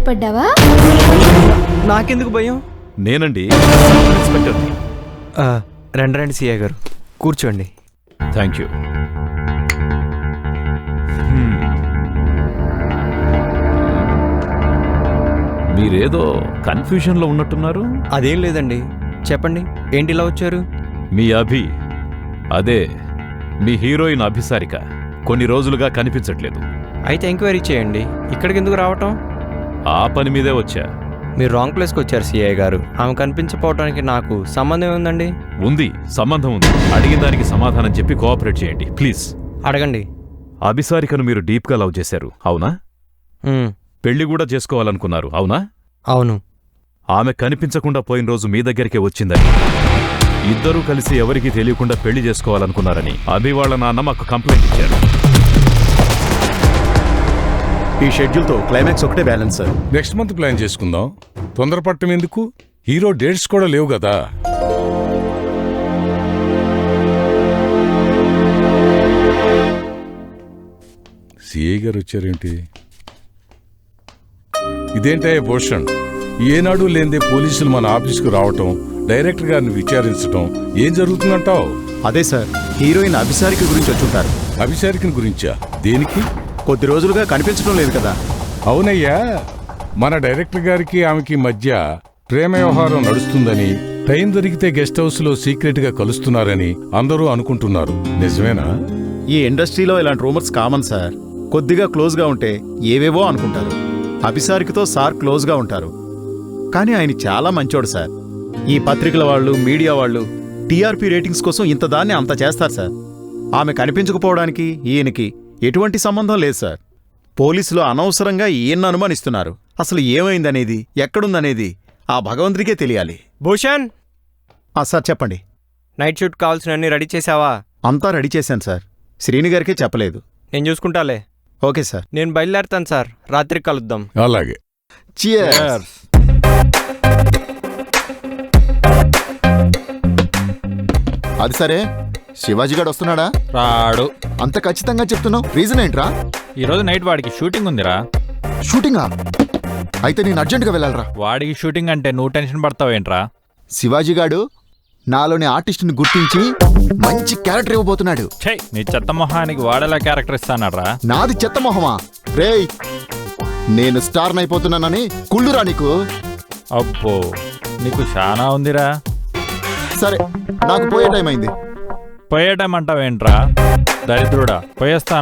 భయపడ్డావా? నాకెందుకు భయం? నేనండి ఇన్స్పెక్టర్ని. రండి సిఐ గారు, కూర్చోండి. Thank you. మీరేదో కన్ఫ్యూజన్లో ఉన్నట్టున్నారు. అదేం లేదండి, చెప్పండి, ఏంటి ఇలా వచ్చారు? మీ అభి, అదే మీ హీరోయిన్ అభిసారిక కొన్ని రోజులుగా కనిపించట్లేదు. అయితే ఎంక్వైరీ చేయండి, ఇక్కడికి ఎందుకు రావటం? ఆ పని మీదే వచ్చా. మీరు రాంగ్ ప్లేస్కి వచ్చారు సిఐ గారు. ఆమె కనిపించకపోవడానికి నాకు సంబంధం ఏముందండి? ఉంది, సంబంధం ఉంది. అడిగిన దానికి సమాధానం చెప్పి కోఆపరేట్ చేయండి ప్లీజ్. అడగండి. అభిసారికను మీరు డీప్గా లవ్ చేశారు, అవునా? పెళ్లి కూడా చేసుకోవాలనుకున్నారు, అవునా? అవును. ఆమె కనిపించకుండా పోయిన రోజు మీ దగ్గరికే వచ్చిందని, ఇద్దరూ కలిసి ఎవరికీ తెలియకుండా పెళ్లి చేసుకోవాలనుకున్నారని అభి వాళ్ళ నాన్న మాకు కంప్లైంట్ ఇచ్చారు. ఈ షెడ్యూల్తో క్లైమాక్స్ ఒకటే balance sir. Next month plan చేసుకుందాం. తొందరపడటం ఎందుకు? హీరో డేట్స్ కూడా లేవు కదా. సిఐ గారు వచ్చారేంటి? ఇదేంటయ్యా భూషణ్, ఏనాడు లేనిదే పోలీసులు మన ఆఫీస్కు రావటం, డైరెక్టర్ గారిని విచారించటం, ఏం జరుగుతుందంటావు? అదే సార్, హీరోయిన్ అభిసారిక గురించి వచ్చుంటారు. అభిసారికని గురించా? దేనికి? కొద్ది రోజులుగా కనిపించడం లేదు కదా. అవునయ్యా, మన డైరెక్టర్ గారికి ఆమెకి మధ్య ప్రేమ వ్యవహారం నడుస్తుందని, టైం దొరికితే గెస్ట్ హౌస్ లో సీక్రెట్ గా కలుస్తున్నారని అందరూ అనుకుంటున్నారు. నిజమేనా? ఈ ఇండస్ట్రీలో ఇలాంటి రూమర్స్ కామన్ సార్. కొద్దిగా క్లోజ్గా ఉంటే ఏవేవో అనుకుంటారు. అభిసారికతో సార్ క్లోజ్గా ఉంటారు, కానీ ఆయన చాలా మంచోడు సార్. ఈ పత్రికల వాళ్ళు, మీడియా వాళ్ళు టీఆర్పీ రేటింగ్స్ కోసం ఇంత దాన్ని అంత చేస్తారు సార్. ఆమె కనిపించకపోవడానికి ఈయనకి ఎటువంటి సంబంధం లేదు సార్. పోలీసులు అనవసరంగా ఈయన్ని అనుమానిస్తున్నారు. అసలు ఏమైందనేది, ఎక్కడుందనేది ఆ భగవంతుడికే తెలియాలి. భూషణ్, సార్ చెప్పండి. నైట్ షూట్ కావాల్సిన అన్ని రెడీ చేసావా? అంతా రెడీ చేశాను సార్. శ్రీని గారికే చెప్పలేదు. నేను చూసుకుంటాలే. Okay sir. నేను బయలుదేరుతాను సార్, రాత్రికి కలుద్దాం. అలాగే. Cheers. అది సరే, శివాజీగాడు వస్తున్నాడా? రాడు. అంత ఖచ్చితంగా చెప్తున్నావు, రీజన్ ఏంట్రా? ఈరోజు నైట్ వాడికి షూటింగ్ ఉందిరా. షూటింగా? అయితే నేను అర్జెంటుగా వెళ్ళాలరా. వాడికి షూటింగ్ అంటే నువ్వు టెన్షన్ పడతావేంట్రా? శివాజీగాడు నాలోని ఆర్టిస్ట్ని గుర్తించి మంచి క్యారెక్టర్ ఇవ్వబోతున్నాడు. ఛై, నీ చెత్త మొహానికి వాడేలా క్యారెక్టర్ ఇస్తానరా? నాది చెత్త మొహమా? రేయ్, నేను స్టార్ అయిపోతున్నానని కుళ్ళురా నీకు. అబ్బో, నీకు చాలా ఉందిరా. సరే, నాకు పోయే టైం అయింది. పోయేటమంటావేంట్రా దరిద్రుడా? పోయేస్తానా?